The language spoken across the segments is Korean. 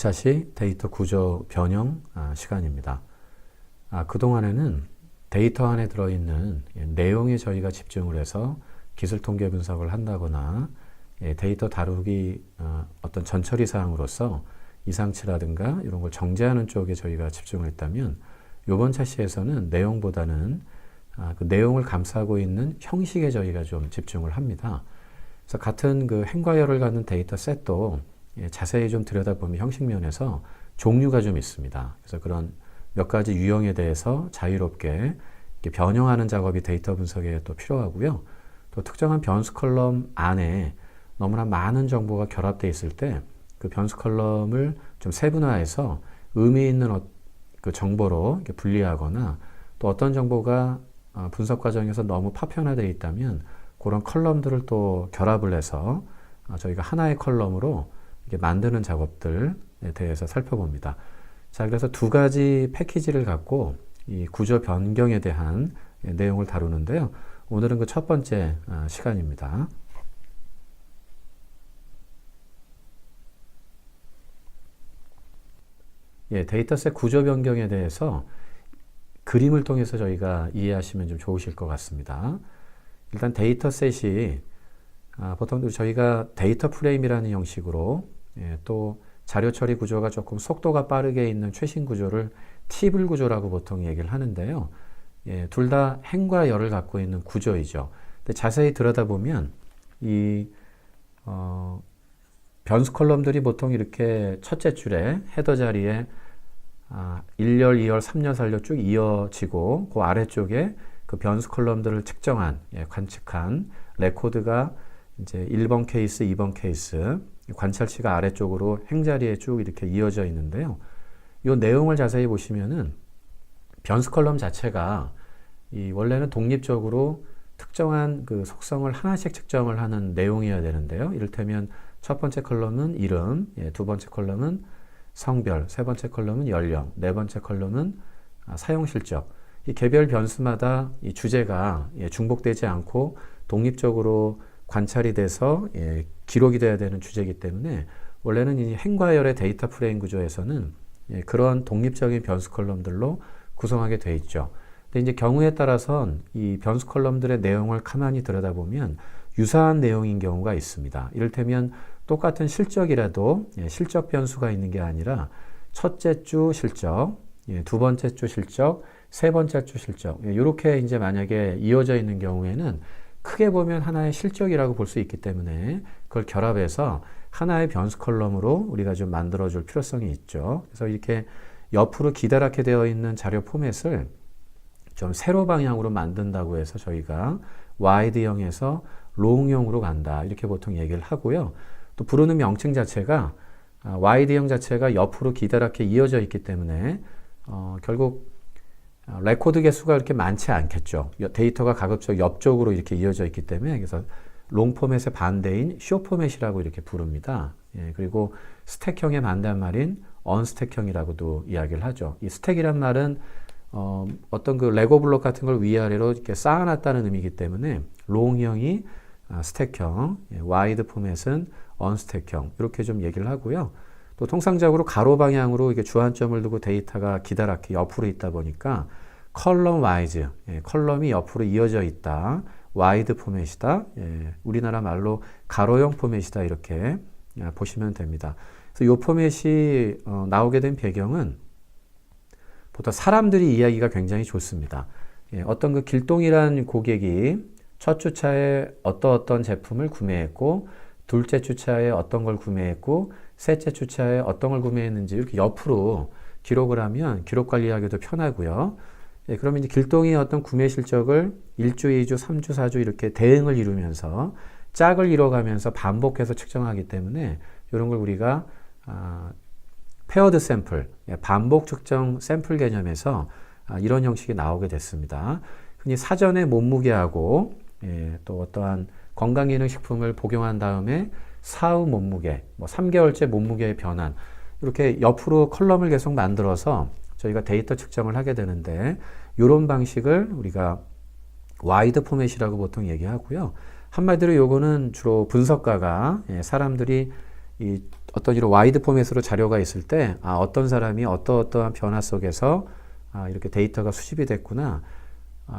2차시 데이터 구조 변형 시간입니다. 그동안에는 데이터 안에 들어있는 내용에 저희가 집중을 해서 기술 통계 분석을 한다거나 데이터 다루기 어떤 전처리 사항으로서 이상치라든가 이런 걸 정제하는 쪽에 저희가 집중을 했다면 이번 차시에서는 내용보다는 그 내용을 감싸고 있는 형식에 저희가 좀 집중을 합니다. 그래서 같은 그 행과 열을 갖는 데이터 셋도 자세히 좀 들여다보면 형식 면에서 종류가 좀 있습니다. 그래서 그런 몇 가지 유형에 대해서 자유롭게 변형하는 작업이 데이터 분석에 또 필요하고요. 또 특정한 변수 컬럼 안에 너무나 많은 정보가 결합되어 있을 때 그 변수 컬럼을 좀 세분화해서 의미 있는 그 정보로 이렇게 분리하거나 또 어떤 정보가 분석 과정에서 너무 파편화되어 있다면 그런 컬럼들을 또 결합을 해서 저희가 하나의 컬럼으로 이렇게 만드는 작업들에 대해서 살펴봅니다. 자, 그래서 두 가지 패키지를 갖고 이 구조 변경에 대한 내용을 다루는데요. 오늘은 그 첫 번째 시간입니다. 데이터셋 구조 변경에 대해서 그림을 통해서 저희가 이해하시면 좀 좋으실 것 같습니다. 일단 데이터셋이 보통 저희가 데이터 프레임이라는 형식으로 또 자료 처리 구조가 조금 속도가 빠르게 있는 최신 구조를 티블 구조라고 보통 얘기를 하는데요. 둘 다 행과 열을 갖고 있는 구조이죠. 근데 자세히 들여다보면 이 변수 컬럼들이 보통 이렇게 첫째 줄에 헤더 자리에 1열, 2열, 3열, 4열 쭉 이어지고 그 아래쪽에 그 변수 컬럼들을 측정한, 관측한 레코드가 이제 1번 케이스, 2번 케이스, 관찰치가 아래쪽으로 행자리에 쭉 이렇게 이어져 있는데요. 이 내용을 자세히 보시면은 변수 컬럼 자체가 원래는 독립적으로 특정한 그 속성을 하나씩 측정을 하는 내용이어야 되는데요. 이를테면 첫 번째 컬럼은 이름, 두 번째 컬럼은 성별, 세 번째 컬럼은 연령, 네 번째 컬럼은 사용 실적. 이 개별 변수마다 이 주제가 중복되지 않고 독립적으로 관찰이 돼서 기록이 돼야 되는 주제이기 때문에 원래는 이 행과 열의 데이터 프레임 구조에서는 그런 독립적인 변수 컬럼들로 구성하게 돼 있죠. 근데 이제 경우에 따라선 이 변수 컬럼들의 내용을 가만히 들여다보면 유사한 내용인 경우가 있습니다. 이를테면 똑같은 실적이라도 실적 변수가 있는 게 아니라 첫째 주 실적, 두 번째 주 실적, 세 번째 주 실적 이렇게 이제 만약에 이어져 있는 경우에는 크게 보면 하나의 실적이라고 볼 수 있기 때문에 그걸 결합해서 하나의 변수 컬럼으로 우리가 좀 만들어줄 필요성이 있죠. 그래서 이렇게 옆으로 기다랗게 되어 있는 자료 포맷을 좀 세로 방향으로 만든다고 해서 저희가 와이드형에서 롱형으로 간다 이렇게 보통 얘기를 하고요. 또 부르는 명칭 자체가 와이드형 자체가 옆으로 기다랗게 이어져 있기 때문에 결국 레코드 개수가 그렇게 많지 않겠죠. 데이터가 가급적 옆쪽으로 이렇게 이어져 있기 때문에 그래서 롱 포맷의 반대인 쇼 포맷이라고 이렇게 부릅니다. 그리고 스택형의 반대말인 언스택형이라고도 이야기를 하죠. 이 스택이란 말은 어떤 그 레고 블록 같은 걸 위아래로 이렇게 쌓아놨다는 의미이기 때문에 롱형이 스택형, 와이드 포맷은 언스택형 이렇게 좀 얘기를 하고요. 또 통상적으로 가로 방향으로 이게 주안점을 두고 데이터가 기다랗게 옆으로 있다 보니까 컬럼 와이즈, 컬럼이 옆으로 이어져 있다. 와이드 포맷이다. 우리나라 말로 가로형 포맷이다. 이렇게 보시면 됩니다. 그래서 이 포맷이 나오게 된 배경은 보통 사람들이 이야기가 굉장히 좋습니다. 어떤 그 길동이란 고객이 첫 주차에 어떤 제품을 구매했고 둘째 주차에 어떤 걸 구매했고 셋째 주차에 어떤 걸 구매했는지 이렇게 옆으로 기록을 하면 기록 관리하기도 편하고요. 그러면 이제 길동의 어떤 구매 실적을 1주, 2주, 3주, 4주 이렇게 대응을 이루면서 짝을 이뤄가면서 반복해서 측정하기 때문에 이런 걸 우리가 페어드 샘플, 반복 측정 샘플 개념에서 이런 형식이 나오게 됐습니다. 흔히 사전에 몸무게하고 또 어떠한 건강기능식품을 복용한 다음에 사후 몸무게, 3개월째 몸무게의 변환 이렇게 옆으로 컬럼을 계속 만들어서 저희가 데이터 측정을 하게 되는데 이런 방식을 우리가 와이드 포맷이라고 보통 얘기하고요. 한마디로 요거는 주로 분석가가 사람들이 이 어떤 이런 와이드 포맷으로 자료가 있을 때, 어떤 사람이 어떠한 변화 속에서 이렇게 데이터가 수집이 됐구나.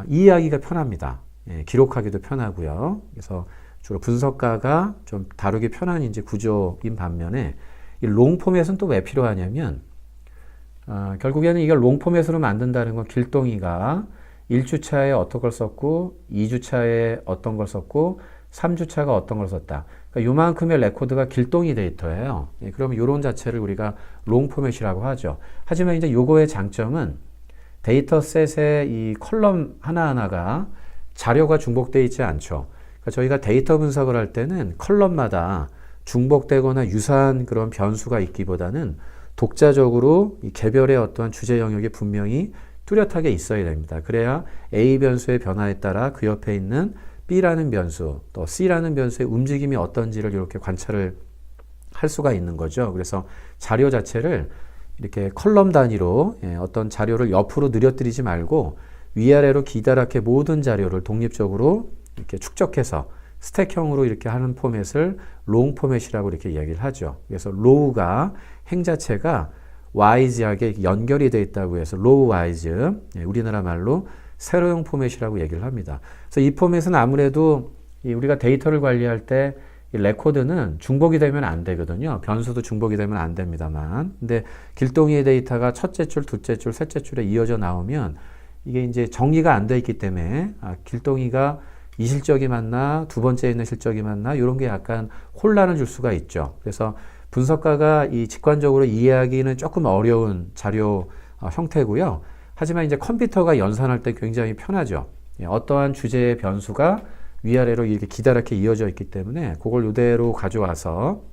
이해하기가 편합니다. 예, 기록하기도 편하고요. 그래서 주로 분석가가 좀 다루기 편한 이제 구조인 반면에 이 롱 포맷은 또 왜 필요하냐면 결국에는 이걸 롱 포맷으로 만든다는 건 길동이가 1주차에 어떤 걸 썼고 2주차에 어떤 걸 썼고 3주차가 어떤 걸 썼다. 그러니까 요만큼의 레코드가 길동이 데이터예요. 예, 그러면 요런 자체를 우리가 롱 포맷이라고 하죠. 하지만 이제 요거의 장점은 데이터셋의 이 컬럼 하나하나가 자료가 중복되어 있지 않죠. 그러니까 저희가 데이터 분석을 할 때는 컬럼마다 중복되거나 유사한 그런 변수가 있기보다는 독자적으로 이 개별의 어떠한 주제 영역이 분명히 뚜렷하게 있어야 됩니다. 그래야 A 변수의 변화에 따라 그 옆에 있는 B라는 변수, 또 C라는 변수의 움직임이 어떤지를 이렇게 관찰을 할 수가 있는 거죠. 그래서 자료 자체를 이렇게 컬럼 단위로 어떤 자료를 옆으로 늘어뜨리지 말고 위아래로 기다랗게 모든 자료를 독립적으로 이렇게 축적해서 스택형으로 이렇게 하는 포맷을 롱 포맷이라고 이렇게 얘기를 하죠. 그래서 로우가 행 자체가 와이즈하게 연결이 되어 있다고 해서 로우 와이즈, 우리나라 말로 세로형 포맷이라고 얘기를 합니다. 그래서 이 포맷은 아무래도 우리가 데이터를 관리할 때 이 레코드는 중복이 되면 안 되거든요. 변수도 중복이 되면 안 됩니다만. 근데 길동이의 데이터가 첫째 줄, 둘째 줄, 셋째 줄에 이어져 나오면 이게 이제 정리가 안 돼 있기 때문에 길동이가 이 실적이 맞나, 두 번째에 있는 실적이 맞나, 이런 게 약간 혼란을 줄 수가 있죠. 그래서 분석가가 이 직관적으로 이해하기는 조금 어려운 자료 형태고요. 하지만 이제 컴퓨터가 연산할 때 굉장히 편하죠. 어떠한 주제의 변수가 위아래로 이렇게 기다랗게 이어져 있기 때문에 그걸 이대로 가져와서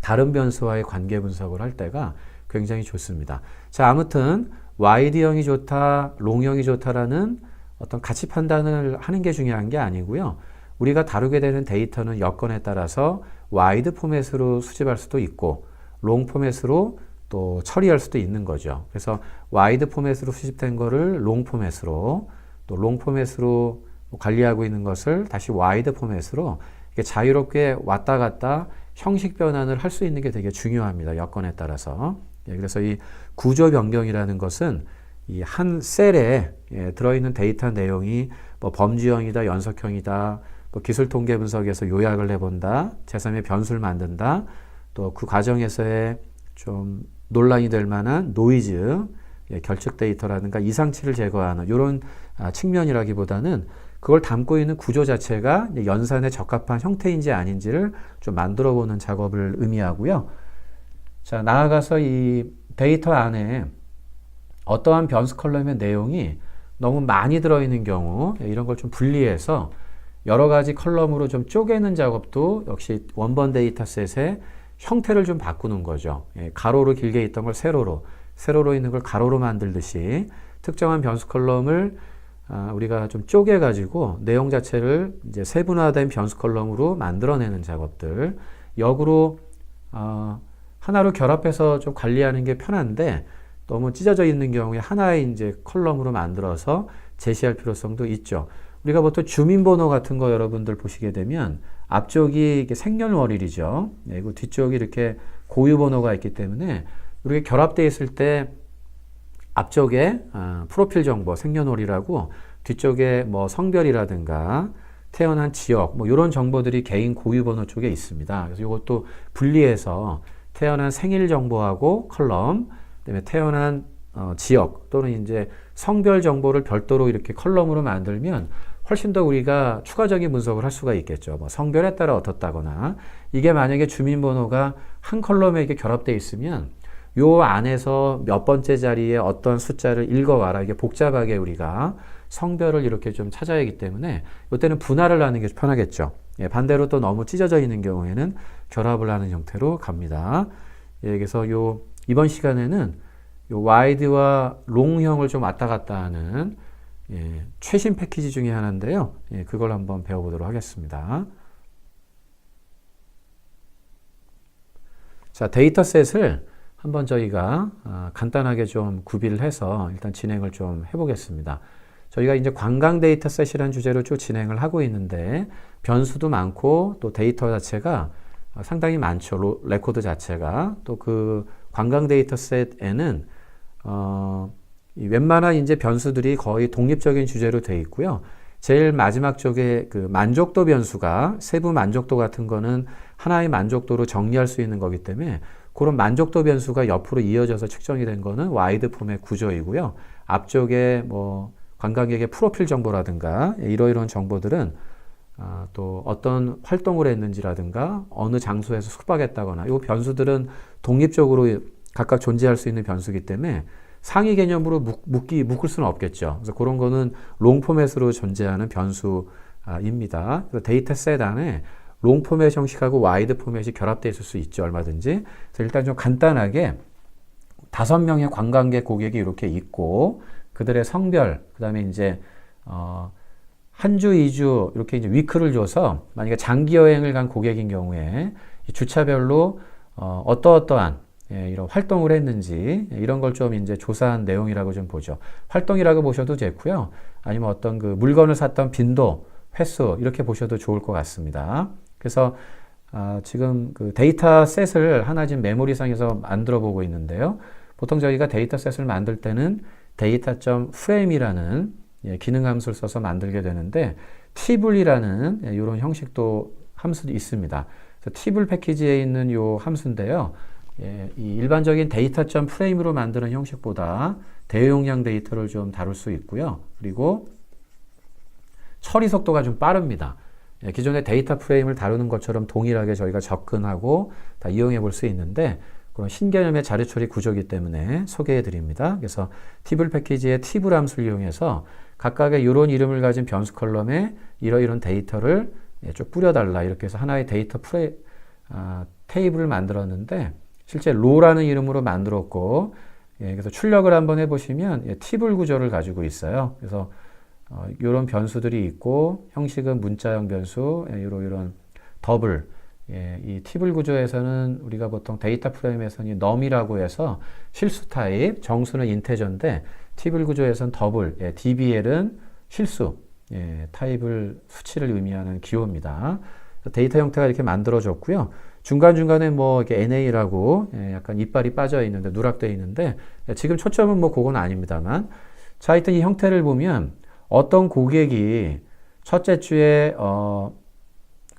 다른 변수와의 관계 분석을 할 때가 굉장히 좋습니다. 자, 아무튼 와이드형이 좋다, 롱형이 좋다라는 어떤 가치 판단을 하는 게 중요한 게 아니고요. 우리가 다루게 되는 데이터는 여건에 따라서 와이드 포맷으로 수집할 수도 있고 롱 포맷으로 또 처리할 수도 있는 거죠. 그래서 와이드 포맷으로 수집된 거를 롱 포맷으로 또 롱 포맷으로 관리하고 있는 것을 다시 와이드 포맷으로 이렇게 자유롭게 왔다 갔다 형식 변환을 할 수 있는 게 되게 중요합니다. 여건에 따라서. 그래서 이 구조 변경이라는 것은 이 한 셀에 들어있는 데이터 내용이 뭐 범주형이다, 연속형이다, 뭐 기술 통계 분석에서 요약을 해본다, 제3의 변수를 만든다, 또 그 과정에서의 좀 논란이 될 만한 노이즈, 결측 데이터라든가 이상치를 제거하는 이런 측면이라기보다는 그걸 담고 있는 구조 자체가 연산에 적합한 형태인지 아닌지를 좀 만들어 보는 작업을 의미하고요. 자, 나아가서 이 데이터 안에 어떠한 변수 컬럼의 내용이 너무 많이 들어있는 경우 이런 걸 좀 분리해서 여러 가지 컬럼으로 좀 쪼개는 작업도 역시 원본 데이터셋의 형태를 좀 바꾸는 거죠. 가로로 길게 있던 걸 세로로 있는 걸 가로로 만들듯이 특정한 변수 컬럼을 우리가 좀 쪼개가지고 내용 자체를 이제 세분화된 변수 컬럼으로 만들어내는 작업들. 역으로 하나로 결합해서 좀 관리하는 게 편한데 너무 찢어져 있는 경우에 하나의 이제 컬럼으로 만들어서 제시할 필요성도 있죠. 우리가 보통 주민번호 같은 거 여러분들 보시게 되면 앞쪽이 이게 생년월일이죠. 그리고 뒤쪽이 이렇게 고유번호가 있기 때문에 이렇게 결합되어 있을 때 앞쪽에 프로필 정보, 생년월일하고 뒤쪽에 뭐 성별이라든가 태어난 지역, 뭐 이런 정보들이 개인 고유번호 쪽에 있습니다. 그래서 이것도 분리해서 태어난 생일 정보하고 컬럼, 그다음에 태어난 지역 또는 이제 성별 정보를 별도로 이렇게 컬럼으로 만들면 훨씬 더 우리가 추가적인 분석을 할 수가 있겠죠. 뭐 성별에 따라 어떻다거나 이게 만약에 주민번호가 한 컬럼에 이렇게 결합되어 있으면 요 안에서 몇 번째 자리에 어떤 숫자를 읽어와라. 이게 복잡하게 우리가 성별을 이렇게 좀 찾아야 하기 때문에 이때는 분할을 하는 게 편하겠죠. 반대로 또 너무 찢어져 있는 경우에는 결합을 하는 형태로 갑니다. 그래서 이번 시간에는 요 와이드와 롱형을 좀 왔다 갔다 하는 최신 패키지 중에 하나인데요. 그걸 한번 배워보도록 하겠습니다. 자, 데이터셋을 한번 저희가 간단하게 좀 구비를 해서 일단 진행을 좀 해보겠습니다. 저희가 이제 관광 데이터셋이라는 주제로 쭉 진행을 하고 있는데 변수도 많고 또 데이터 자체가 상당히 많죠. 레코드 자체가. 또 그 관광 데이터 셋에는 이 웬만한 이제 변수들이 거의 독립적인 주제로 되어 있고요. 제일 마지막 쪽에 그 만족도 변수가 세부 만족도 같은 거는 하나의 만족도로 정리할 수 있는 거기 때문에 그런 만족도 변수가 옆으로 이어져서 측정이 된 거는 와이드 폼의 구조이고요. 앞쪽에 뭐 관광객의 프로필 정보라든가 이러이러한 정보들은 또 어떤 활동을 했는지라든가 어느 장소에서 숙박했다거나 이 변수들은 독립적으로 각각 존재할 수 있는 변수이기 때문에 상위 개념으로 묶을 수는 없겠죠. 그래서 그런 거는 롱 포맷으로 존재하는 변수입니다. 그래서 데이터 셋 안에 롱 포맷 형식하고 와이드 포맷이 결합되어 있을 수 있죠. 얼마든지. 그래서 일단 좀 간단하게 5명의 관광객 고객이 이렇게 있고 그들의 성별, 그 다음에 이제 한 주, 2주 이렇게 이제 위크를 줘서 만약에 장기 여행을 간 고객인 경우에 주차별로 어떠어떠한 이런 활동을 했는지 이런 걸 좀 이제 조사한 내용이라고 좀 보죠. 활동이라고 보셔도 좋고요. 아니면 어떤 그 물건을 샀던 빈도, 횟수 이렇게 보셔도 좋을 것 같습니다. 그래서 지금 그 데이터 셋을 하나 지금 메모리상에서 만들어 보고 있는데요. 보통 저희가 데이터 셋을 만들 때는 data.frame이라는 기능 함수를 써서 만들게 되는데 table이라는 이런 형식도 함수도 있습니다. 그래서 table 패키지에 있는 이 함수인데요. 이 일반적인 data.frame으로 만드는 형식보다 대용량 데이터를 좀 다룰 수 있고요. 그리고 처리 속도가 좀 빠릅니다. 기존의 데이터 프레임을 다루는 것처럼 동일하게 저희가 접근하고 다 이용해 볼 수 있는데 그런 신개념의 자료 처리 구조이기 때문에 소개해 드립니다. 그래서 table 패키지의 table 함수를 이용해서 각각의 이런 이름을 가진 변수 컬럼에 이러이런 데이터를 쭉 뿌려달라 이렇게 해서 하나의 데이터 테이블을 만들었는데 실제 로라는 이름으로 만들었고 그래서 출력을 한번 해보시면 table 구조를 가지고 있어요. 그래서 이런 변수들이 있고 형식은 문자형 변수, 이런 더블. 이 table 구조에서는 우리가 보통 데이터 프레임에서는 num이라고 해서 실수 타입, 정수는 인테저인데 table 구조에서는 더블, dbl은 실수 타입을 수치를 의미하는 기호입니다. 데이터 형태가 이렇게 만들어졌고요. 중간중간에 뭐 이렇게 NA라고 약간 이빨이 빠져 있는데 누락되어 있는데 지금 초점은 뭐 그건 아닙니다만 자, 하여튼 이 형태를 보면 어떤 고객이 첫째 주에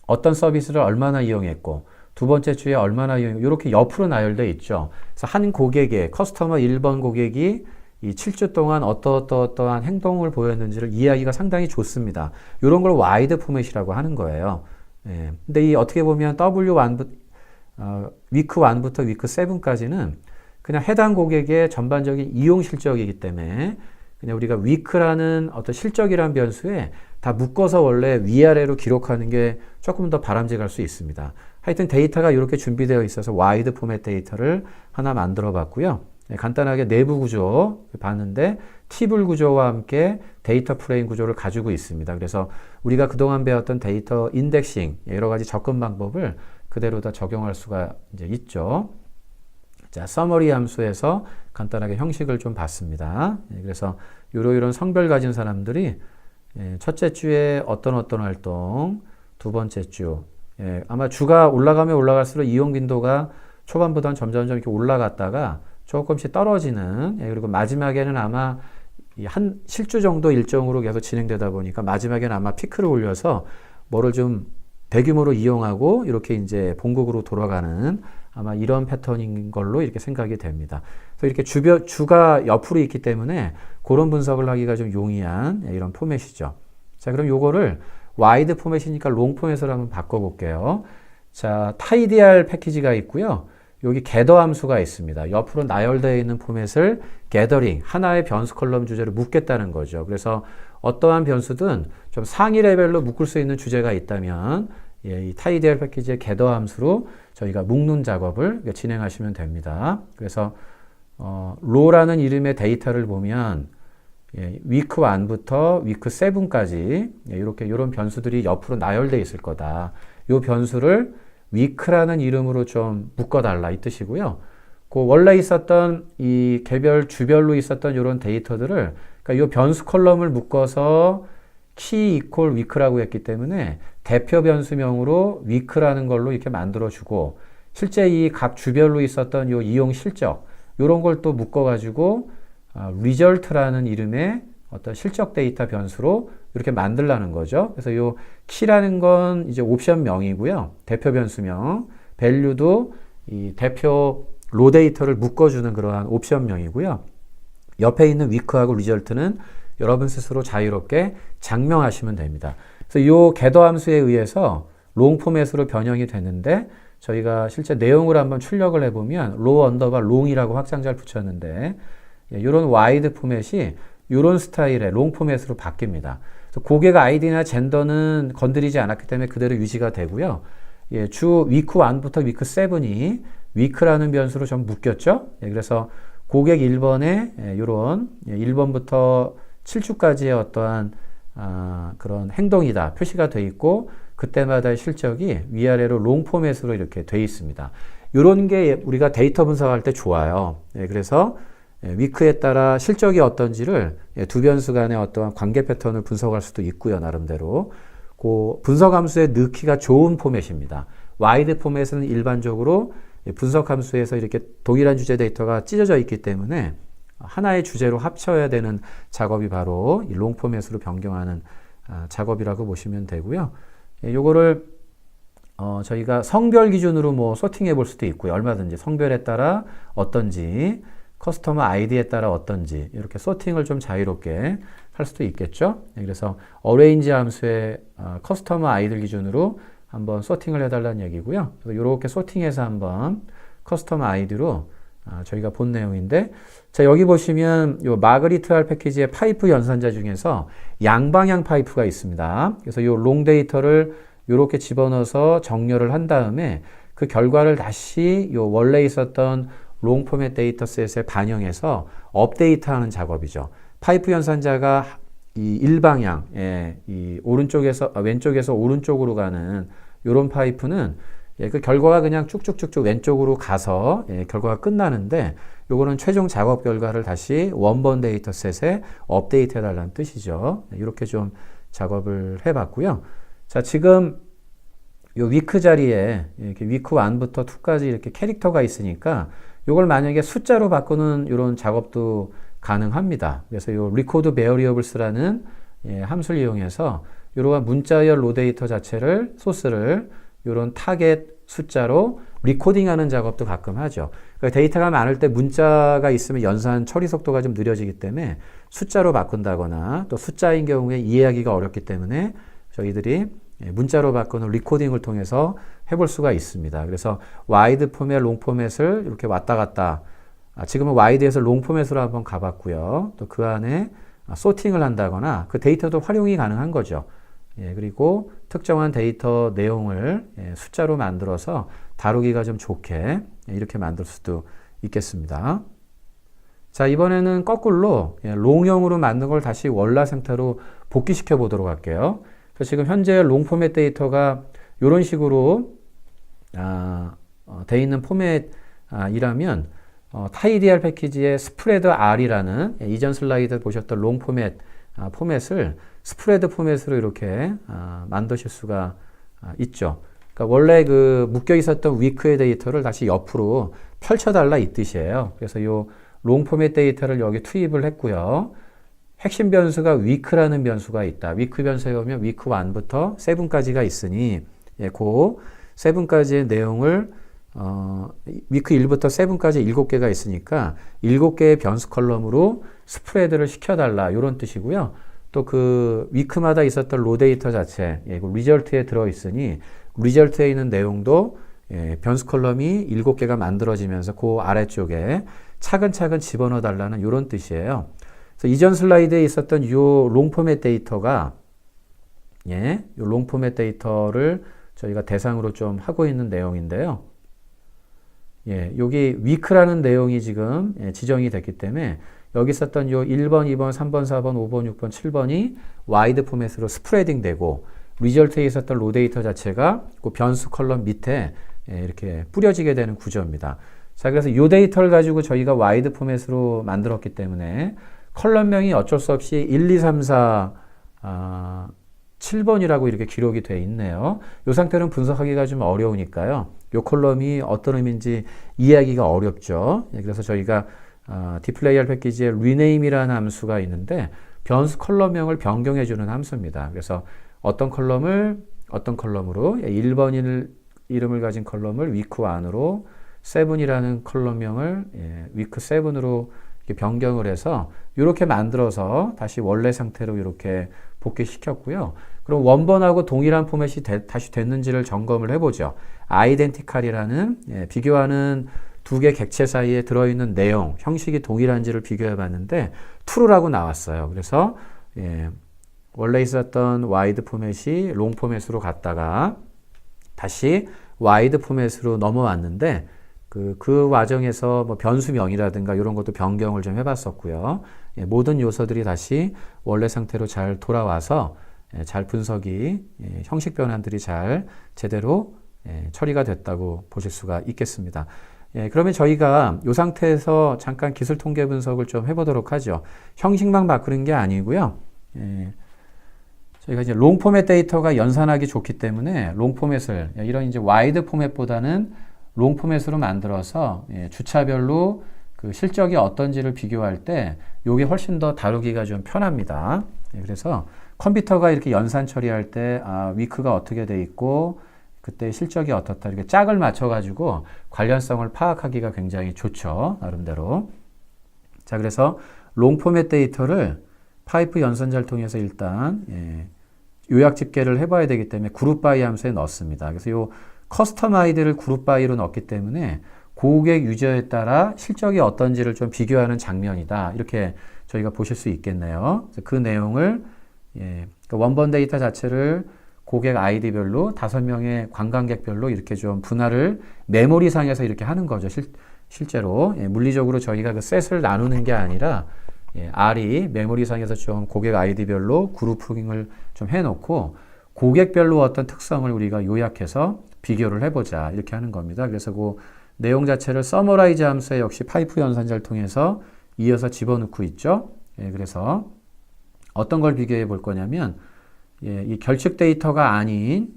어떤 서비스를 얼마나 이용했고 두 번째 주에 얼마나 이용했고 이렇게 옆으로 나열되어 있죠. 그래서 한 고객의 커스터머 1번 고객이 이 7주 동안 어떠한 행동을 보였는지를 이해하기가 상당히 좋습니다. 이런 걸 와이드 포맷이라고 하는 거예요. 근데 이 어떻게 보면 위크 1부터 위크 7까지는 그냥 해당 고객의 전반적인 이용 실적이기 때문에 그냥 우리가 위크라는 어떤 실적이란 변수에 다 묶어서 원래 위아래로 기록하는 게 조금 더 바람직할 수 있습니다. 하여튼 데이터가 이렇게 준비되어 있어서 와이드 포맷 데이터를 하나 만들어 봤고요. 간단하게 내부 구조 봤는데 table 구조와 함께 데이터 프레임 구조를 가지고 있습니다. 그래서 우리가 그동안 배웠던 데이터 인덱싱 여러 가지 접근 방법을 그대로 다 적용할 수가 이제 있죠. 자, 서머리 함수에서 간단하게 형식을 좀 봤습니다. 그래서 이런 성별 가진 사람들이 첫째 주에 어떤 활동, 두 번째 주, 아마 주가 올라가면 올라갈수록 이용 빈도가 초반보다는 점점 이렇게 올라갔다가 조금씩 떨어지는, 그리고 마지막에는 아마 한 실주 정도 일정으로 계속 진행되다 보니까 마지막에는 아마 피크를 올려서 뭐를 좀 대규모로 이용하고 이렇게 이제 본국으로 돌아가는 아마 이런 패턴인 걸로 이렇게 생각이 됩니다. 그래서 이렇게 주가 옆으로 있기 때문에 그런 분석을 하기가 좀 용이한 이런 포맷이죠. 자, 그럼 요거를 와이드 포맷이니까 롱 포맷으로 한번 바꿔볼게요. 자, tidyr 패키지가 있고요. 여기 gather 함수가 있습니다. 옆으로 나열되어 있는 포맷을 gathering, 하나의 변수 컬럼 주제로 묶겠다는 거죠. 그래서 어떠한 변수든 좀 상위 레벨로 묶을 수 있는 주제가 있다면 이 tidyr 패키지의 gather 함수로 저희가 묶는 작업을 진행하시면 됩니다. 그래서 row라는 이름의 데이터를 보면 위크 1부터 위크 7까지 이런 변수들이 옆으로 나열되어 있을 거다. 이 변수를 위크라는 이름으로 좀 묶어달라 이 뜻이고요. 그 원래 있었던 이 개별 주별로 있었던 이런 데이터들을 그러니까 이 변수 컬럼을 묶어서 key equal week라고 했기 때문에 대표 변수명으로 week라는 걸로 이렇게 만들어주고 실제 이 값 주별로 있었던 요 이용 실적 요런 걸 또 묶어가지고 result라는 이름의 어떤 실적 데이터 변수로 이렇게 만들라는 거죠. 그래서 요 key라는 건 이제 옵션명이고요. 대표 변수명, value도 이 대표 로 데이터를 묶어주는 그러한 옵션명이고요. 옆에 있는 week하고 result는 여러분 스스로 자유롭게 장명하시면 됩니다. 그래서 요 gather 함수에 의해서 long 포맷으로 변형이 되는데 저희가 실제 내용을 한번 출력을 해보면 row underbar long이라고 확장자를 붙였는데 이런 wide 포맷이 이런 스타일의 long 포맷으로 바뀝니다. 그래서 고객 아이디나 젠더는 건드리지 않았기 때문에 그대로 유지가 되고요. 주 week 1부터 week 7이 week라는 변수로 좀 묶였죠. 그래서 고객 1번에 이런 1번부터 7주까지의 어떠한 그런 행동이다 표시가 돼 있고 그때마다의 실적이 위아래로 롱 포맷으로 이렇게 돼 있습니다. 이런 게 우리가 데이터 분석할 때 좋아요. 그래서 위크에 따라 실적이 어떤지를 두 변수 간의 어떠한 관계 패턴을 분석할 수도 있고요. 나름대로 그 분석 함수에 넣기가 좋은 포맷입니다. 와이드 포맷은 일반적으로 분석 함수에서 이렇게 동일한 주제 데이터가 찢어져 있기 때문에 하나의 주제로 합쳐야 되는 작업이 바로 이 롱 포맷으로 변경하는 작업이라고 보시면 되고요. 요거를 저희가 성별 기준으로 뭐 소팅해 볼 수도 있고요. 얼마든지 성별에 따라 어떤지 커스터머 아이디에 따라 어떤지 이렇게 소팅을 좀 자유롭게 할 수도 있겠죠. 그래서 arrange 함수의 커스터머 아이들 기준으로 한번 소팅을 해달라는 얘기고요. 이렇게 소팅해서 한번 커스터머 아이디로 저희가 본 내용인데 자 여기 보시면 요 마그리트 할 패키지의 파이프 연산자 중에서 양방향 파이프가 있습니다. 그래서 요 롱 데이터를 이렇게 집어넣어서 정렬을 한 다음에 그 결과를 다시 요 원래 있었던 롱 포맷 데이터셋에 반영해서 업데이트하는 작업이죠. 파이프 연산자가 이 일방향, 이 오른쪽에서 왼쪽에서 오른쪽으로 가는 이런 파이프는 그 결과가 그냥 쭉쭉쭉쭉 왼쪽으로 가서 결과가 끝나는데 요거는 최종 작업 결과를 다시 원본 데이터셋에 업데이트 해달라는 뜻이죠. 이렇게 좀 작업을 해봤고요. 자, 지금 요 위크 자리에 이렇게 위크 1부터 2까지 이렇게 캐릭터가 있으니까 요걸 만약에 숫자로 바꾸는 이런 작업도 가능합니다. 그래서 요 record variables라는 함수를 이용해서 이러한 문자열 로 데이터 자체를 소스를 이런 타겟 숫자로 리코딩하는 작업도 가끔 하죠. 그러니까 데이터가 많을 때 문자가 있으면 연산 처리 속도가 좀 느려지기 때문에 숫자로 바꾼다거나 또 숫자인 경우에 이해하기가 어렵기 때문에 저희들이 문자로 바꾸는 리코딩을 통해서 해볼 수가 있습니다. 그래서 와이드 포맷, 롱 포맷을 이렇게 왔다 갔다 지금은 와이드에서 롱 포맷으로 한번 가봤고요. 또 그 안에 소팅을 한다거나 그 데이터도 활용이 가능한 거죠. 그리고 특정한 데이터 내용을 숫자로 만들어서 다루기가 좀 좋게 이렇게 만들 수도 있겠습니다. 자, 이번에는 거꾸로 롱형으로 만든 걸 다시 월라 형태로 복귀시켜 보도록 할게요. 그래서 지금 현재 롱 포맷 데이터가 이런 식으로 돼 있는 포맷이라면 타이디알 패키지의 스프레드 R이라는 이전 슬라이드 보셨던 롱 포맷 포맷을 스프레드 포맷으로 이렇게 만드실 수가 있죠. 그러니까 원래 그 묶여 있었던 위크의 데이터를 다시 옆으로 펼쳐달라 이 뜻이에요. 그래서 요 롱 포맷 데이터를 여기 투입을 했고요. 핵심 변수가 위크라는 변수가 있다. 위크 변수에 보면 위크 1부터 7까지가 있으니 그 7까지의 내용을 위크 1부터 7까지 7개가 있으니까 7개의 변수 컬럼으로 스프레드를 시켜달라 이런 뜻이고요. 또 그 위크마다 있었던 로 데이터 자체 리절트에 들어있으니 리절트에 있는 내용도 변수 컬럼이 7개가 만들어지면서 그 아래쪽에 차근차근 집어넣어 달라는 이런 뜻이에요. 그래서 이전 슬라이드에 있었던 이 롱 포맷 데이터가 이 롱 포맷 데이터를 저희가 대상으로 좀 하고 있는 내용인데요. 여기 위크라는 내용이 지금 지정이 됐기 때문에 여기 있었던 요 1번, 2번, 3번, 4번, 5번, 6번, 7번이 와이드 포맷으로 스프레딩 되고 리절트에 있었던 로 데이터 자체가 그 변수 컬럼 밑에 이렇게 뿌려지게 되는 구조입니다. 자, 그래서 이 데이터를 가지고 저희가 와이드 포맷으로 만들었기 때문에 컬럼명이 어쩔 수 없이 1, 2, 3, 4 7번이라고 이렇게 기록이 돼 있네요. 이 상태는 분석하기가 좀 어려우니까요. 이 콜럼이 어떤 의미인지 이해하기가 어렵죠. 그래서 저희가 디플레이알 패키지에 rename이라는 함수가 있는데 변수 컬럼명을 변경해주는 함수입니다. 그래서 어떤 컬럼을 어떤 컬럼으로 1번 이름을 가진 컬럼을 week 1으로 7이라는 컬럼명을 week 7으로 변경을 해서 이렇게 만들어서 다시 원래 상태로 이렇게 복귀시켰고요. 그럼 원본하고 동일한 포맷이 다시 됐는지를 점검을 해보죠. 아이덴티칼이라는 비교하는 두 개 객체 사이에 들어있는 내용, 형식이 동일한지를 비교해 봤는데 true라고 나왔어요. 그래서 원래 있었던 wide 포맷이 long 포맷으로 갔다가 다시 wide 포맷으로 넘어왔는데 그 과정에서 뭐 변수명이라든가 이런 것도 변경을 좀 해봤었고요. 모든 요소들이 다시 원래 상태로 잘 돌아와서 잘 분석이 형식 변환들이 잘 제대로 처리가 됐다고 보실 수가 있겠습니다. 그러면 저희가 이 상태에서 잠깐 기술 통계 분석을 좀 해보도록 하죠. 형식만 바꾸는 게 아니고요. 저희가 이제 롱 포맷 데이터가 연산하기 좋기 때문에 롱 포맷을 이런 이제 와이드 포맷보다는 롱 포맷으로 만들어서 주차별로 그 실적이 어떤지를 비교할 때 이게 훨씬 더 다루기가 좀 편합니다. 그래서 컴퓨터가 이렇게 연산 처리할 때 위크가 어떻게 돼 있고 그때 실적이 어떻다 이렇게 짝을 맞춰가지고 관련성을 파악하기가 굉장히 좋죠. 나름대로. 자, 그래서 롱 포맷 데이터를 파이프 연산자를 통해서 일단 요약 집계를 해봐야 되기 때문에 그룹 바이 함수에 넣습니다. 그래서 요 커스텀 아이디를 그룹 바이로 넣기 때문에 고객 유저에 따라 실적이 어떤지를 좀 비교하는 장면이다. 이렇게 저희가 보실 수 있겠네요. 그래서 그 내용을 그러니까 원본 데이터 자체를 고객 아이디별로 5명의 관광객별로 이렇게 좀 분할을 메모리상에서 이렇게 하는 거죠. 실제로 물리적으로 저희가 그 셋을 나누는 게 아니라 R이 메모리상에서 좀 고객 아이디별로 그룹핑을 좀 해놓고 고객별로 어떤 특성을 우리가 요약해서 비교를 해보자 이렇게 하는 겁니다. 그래서 그 내용 자체를 서머라이즈 함수에 역시 파이프 연산자를 통해서 이어서 집어넣고 있죠. 그래서 어떤 걸 비교해 볼 거냐면 이 결측 데이터가 아닌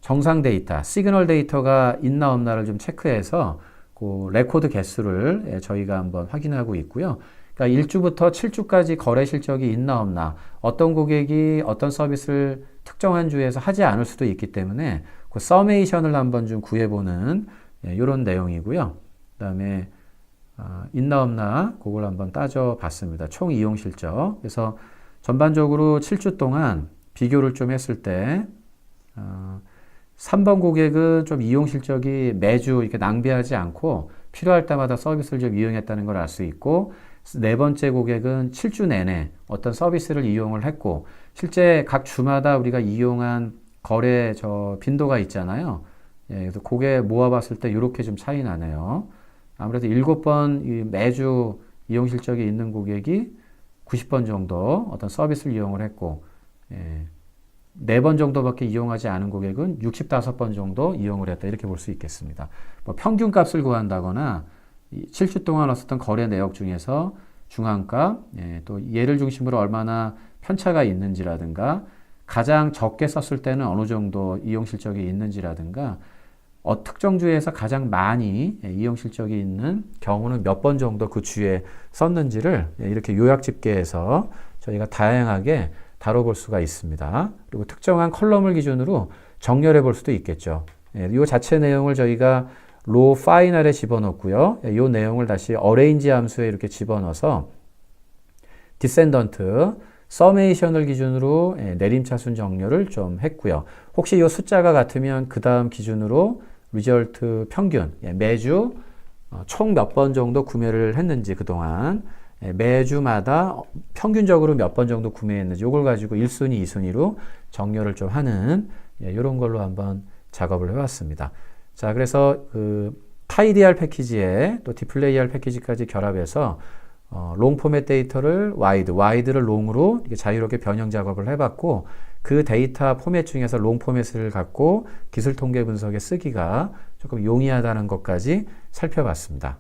정상 데이터, 시그널 데이터가 있나 없나를 좀 체크해서 그 레코드 개수를 저희가 한번 확인하고 있고요. 그러니까 1주부터 7주까지 거래 실적이 있나 없나, 어떤 고객이 어떤 서비스를 특정한 주에서 하지 않을 수도 있기 때문에 그 서메이션을 한번 좀 구해보는 이런 내용이고요. 그 다음에 있나 없나 그걸 한번 따져봤습니다. 총 이용 실적. 그래서 전반적으로 7주 동안 비교를 좀 했을 때 3번 고객은 좀 이용 실적이 매주 이렇게 낭비하지 않고 필요할 때마다 서비스를 좀 이용했다는 걸 알 수 있고, 네 번째 고객은 7주 내내 어떤 서비스를 이용을 했고 실제 각 주마다 우리가 이용한 거래 빈도가 있잖아요. 그래서 그게 모아봤을 때 이렇게 좀 차이 나네요. 아무래도 7번 매주 이용 실적이 있는 고객이 90번 정도 어떤 서비스를 이용을 했고 4번 정도밖에 이용하지 않은 고객은 65번 정도 이용을 했다 이렇게 볼 수 있겠습니다. 뭐 평균 값을 구한다거나 7주 동안 없었던 거래 내역 중에서 중앙값, 또 얘를 중심으로 얼마나 편차가 있는지라든가 가장 적게 썼을 때는 어느 정도 이용 실적이 있는지라든가 특정 주에서 가장 많이 이용 실적이 있는 경우는 몇 번 정도 그 주에 썼는지를 이렇게 요약 집계해서 저희가 다양하게 다뤄볼 수가 있습니다. 그리고 특정한 컬럼을 기준으로 정렬해 볼 수도 있겠죠. 이 자체 내용을 저희가 로 파이널에 집어넣고요. 이 내용을 다시 어레인지 함수에 이렇게 집어넣어서 디센던트, 서메이션을 기준으로 내림차순 정렬을 좀 했고요. 혹시 이 숫자가 같으면 그 다음 기준으로 리절트 평균, 매주 총 몇 번 정도 구매를 했는지 그동안 매주마다 평균적으로 몇 번 정도 구매했는지 이걸 가지고 1순위, 2순위로 정렬을 좀 하는 이런 걸로 한번 작업을 해봤습니다. 자, 그래서 타이디알 패키지에 또 디플레이알 패키지까지 결합해서 롱 포맷 데이터를 와이드를 롱으로 이렇게 자유롭게 변형 작업을 해봤고 그 데이터 포맷 중에서 롱 포맷을 갖고 기술 통계 분석에 쓰기가 조금 용이하다는 것까지 살펴봤습니다.